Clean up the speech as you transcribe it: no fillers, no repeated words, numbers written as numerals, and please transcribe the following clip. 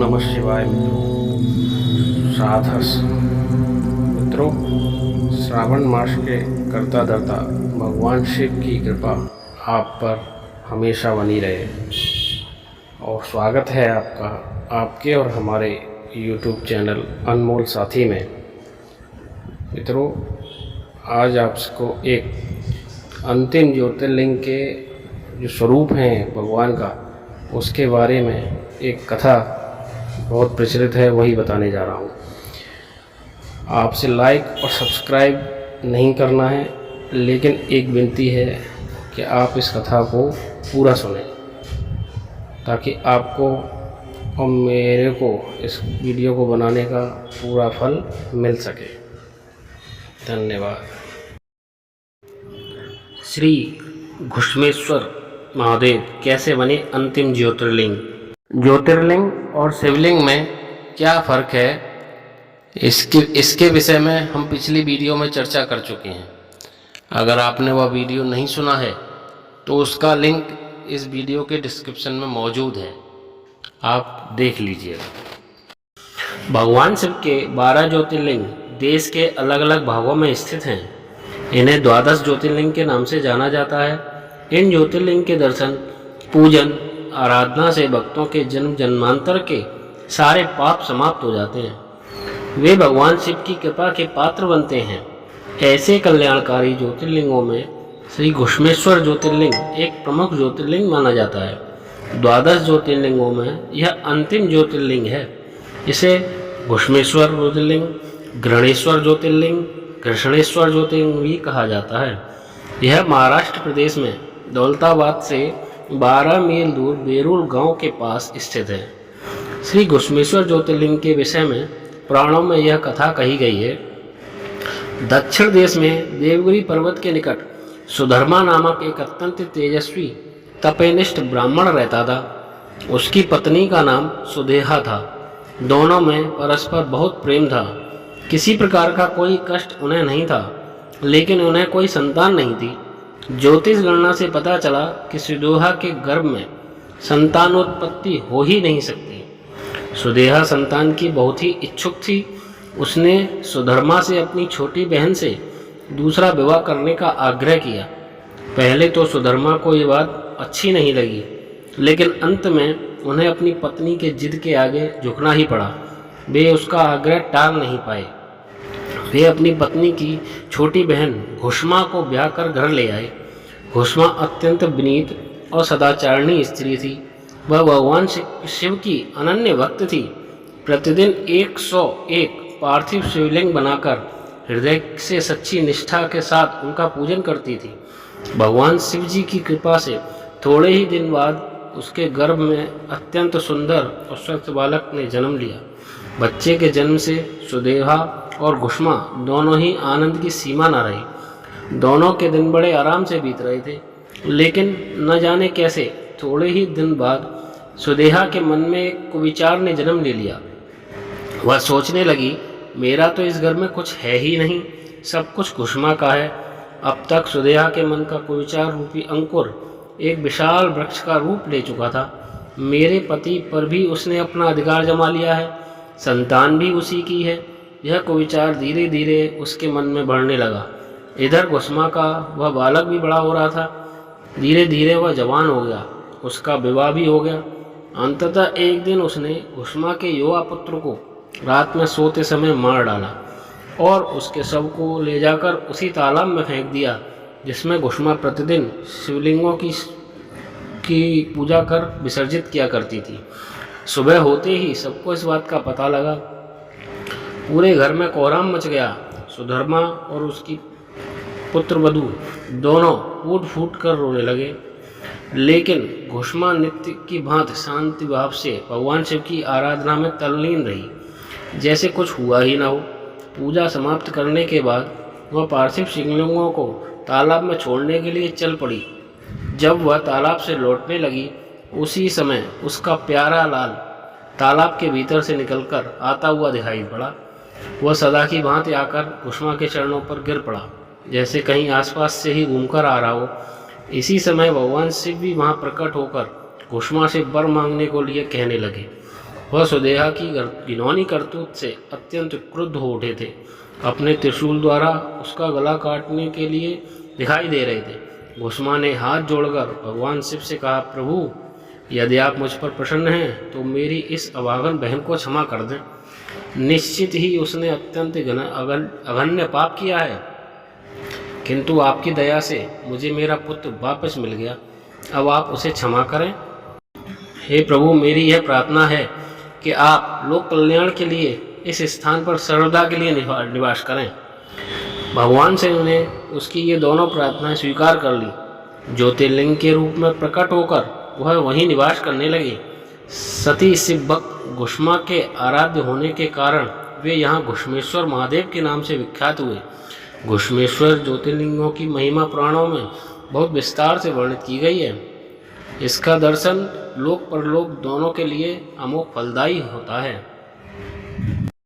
नमः शिवाय मित्रों। साधस मित्रों, श्रावण मास के करता धरता भगवान शिव की कृपा आप पर हमेशा बनी रहे और स्वागत है आपका आपके और हमारे YouTube चैनल अनमोल साथी में। मित्रों, आज आपको एक अंतिम ज्योतिर्लिंग के जो स्वरूप हैं भगवान का, उसके बारे में एक कथा बहुत प्रचलित है, वही बताने जा रहा हूँ। आपसे लाइक और सब्सक्राइब नहीं करना है, लेकिन एक विनती है कि आप इस कथा को पूरा सुनें ताकि आपको और मेरे को इस वीडियो को बनाने का पूरा फल मिल सके। धन्यवाद। श्री घुश्मेश्वर महादेव कैसे बने अंतिम ज्योतिर्लिंग? ज्योतिर्लिंग और शिवलिंग में क्या फ़र्क है, इसके विषय में हम पिछली वीडियो में चर्चा कर चुके हैं। अगर आपने वह वीडियो नहीं सुना है तो उसका लिंक इस वीडियो के डिस्क्रिप्शन में मौजूद है, आप देख लीजिएगा। भगवान शिव के 12 ज्योतिर्लिंग देश के अलग अलग भागों में स्थित हैं। इन्हें 12 ज्योतिर्लिंग के नाम से जाना जाता है। इन ज्योतिर्लिंग के दर्शन, पूजन, आराधना से भक्तों के जन्म जन्मांतर के सारे पाप समाप्त हो जाते हैं। वे भगवान शिव की कृपा के पात्र बनते हैं। ऐसे कल्याणकारी ज्योतिर्लिंगों में श्री घुश्मेश्वर ज्योतिर्लिंग एक प्रमुख ज्योतिर्लिंग माना जाता है। 12 ज्योतिर्लिंगों में यह अंतिम ज्योतिर्लिंग है। इसे घुश्मेश्वर ज्योतिर्लिंग, ग्रणेश्वर ज्योतिर्लिंग, कृष्णेश्वर ज्योतिर्लिंग भी कहा जाता है। यह महाराष्ट्र प्रदेश में दौलताबाद से 12 मील दूर बेरूल गांव के पास स्थित है। श्री घुश्मेश्वर ज्योतिर्लिंग के विषय में पुराणों में यह कथा कही गई है। दक्षिण देश में देवगिरी पर्वत के निकट सुधर्मा नामक एक अत्यंत तेजस्वी तपनिष्ठ ब्राह्मण रहता था। उसकी पत्नी का नाम सुदेहा था। दोनों में परस्पर बहुत प्रेम था। किसी प्रकार का कोई कष्ट उन्हें नहीं था, लेकिन उन्हें कोई संतान नहीं थी। ज्योतिष गणना से पता चला कि सुदेहा के गर्भ में संतानोत्पत्ति हो ही नहीं सकती। सुदेहा संतान की बहुत ही इच्छुक थी। उसने सुधर्मा से अपनी छोटी बहन से दूसरा विवाह करने का आग्रह किया। पहले तो सुधर्मा को ये बात अच्छी नहीं लगी, लेकिन अंत में उन्हें अपनी पत्नी के जिद के आगे झुकना ही पड़ा। वे उसका आग्रह टाल नहीं पाए। वे अपनी पत्नी की छोटी बहन घुश्मा को ब्याह कर घर ले आए। घुश्मा अत्यंत विनीत और सदाचारणी स्त्री थी। वह भगवान शिव की अनन्य भक्त थी। प्रतिदिन 101 पार्थिव शिवलिंग बनाकर हृदय से सच्ची निष्ठा के साथ उनका पूजन करती थी। भगवान शिव जी की कृपा से थोड़े ही दिन बाद उसके गर्भ में अत्यंत सुंदर और स्वस्थ बालक ने जन्म लिया। बच्चे के जन्म से सुदेहा और घुश्मा दोनों ही आनंद की सीमा न रही। दोनों के दिन बड़े आराम से बीत रहे थे, लेकिन न जाने कैसे थोड़े ही दिन बाद सुदेहा के मन में एक कुविचार ने जन्म ले लिया। वह सोचने लगी, मेरा तो इस घर में कुछ है ही नहीं, सब कुछ घुश्मा का है। अब तक सुदेहा के मन का कुविचार रूपी अंकुर एक विशाल वृक्ष का रूप ले चुका था। मेरे पति पर भी उसने अपना अधिकार जमा लिया है, संतान भी उसी की है। यह कुविचार धीरे धीरे उसके मन में बढ़ने लगा। इधर घुश्मा का वह बालक भी बड़ा हो रहा था। धीरे धीरे वह जवान हो गया, उसका विवाह भी हो गया। अंततः एक दिन उसने घुश्मा के युवा पुत्र को रात में सोते समय मार डाला और उसके शव को ले जाकर उसी तालाब में फेंक दिया जिसमें घुश्मा प्रतिदिन शिवलिंगों की पूजा कर विसर्जित किया करती थी। सुबह होते ही सबको इस बात का पता लगा। पूरे घर में कोहराम मच गया। सुधर्मा और उसकी पुत्र वधू दोनों फूट फूट कर रोने लगे, लेकिन घुश्मा नित्य की भांति शांति भाव से भगवान शिव की आराधना में तल्लीन रही, जैसे कुछ हुआ ही ना हो। पूजा समाप्त करने के बाद वह पार्थिव शिवलिंगों को तालाब में छोड़ने के लिए चल पड़ी। जब वह तालाब से लौटने लगी, उसी समय उसका प्यारा लाल तालाब के भीतर से निकलकर आता हुआ दिखाई पड़ा। वह सदा की भांति आकर घुश्मा के चरणों पर गिर पड़ा, जैसे कहीं आसपास से ही घूमकर आ रहा हो। इसी समय भगवान शिव भी वहां प्रकट होकर घुश्मा से वर मांगने को लिए कहने लगे। वह सुदेहा की घिनौनी करतूत से अत्यंत क्रुद्ध हो उठे थे। अपने त्रिशूल द्वारा उसका गला काटने के लिए दिखाई दे रहे थे। घुष्मा ने हाथ जोड़कर भगवान शिव से कहा, प्रभु यदि आप मुझ पर प्रसन्न हैं तो मेरी इस अभागन बहन को क्षमा कर दें। निश्चित ही उसने अत्यंत अघन्य पाप किया है, किंतु आपकी दया से मुझे मेरा पुत्र वापस मिल गया। अब आप उसे क्षमा करें। हे प्रभु, मेरी यह प्रार्थना है कि आप लोक कल्याण के लिए इस स्थान पर सर्वदा के लिए निवास करें। भगवान शिव ने उसकी ये दोनों प्रार्थनाएं स्वीकार कर ली। ज्योतिर्लिंग के रूप में प्रकट होकर वह वहीं निवास करने लगे। सती शिव भक्त घुष्मा के आराध्य होने के कारण वे यहाँ घुष्मेश्वर महादेव के नाम से विख्यात हुए। घुष्मेश्वर ज्योतिर्लिंगों की महिमा पुराणों में बहुत विस्तार से वर्णित की गई है। इसका दर्शन लोक परलोक दोनों के लिए अमोघ फलदायी होता है।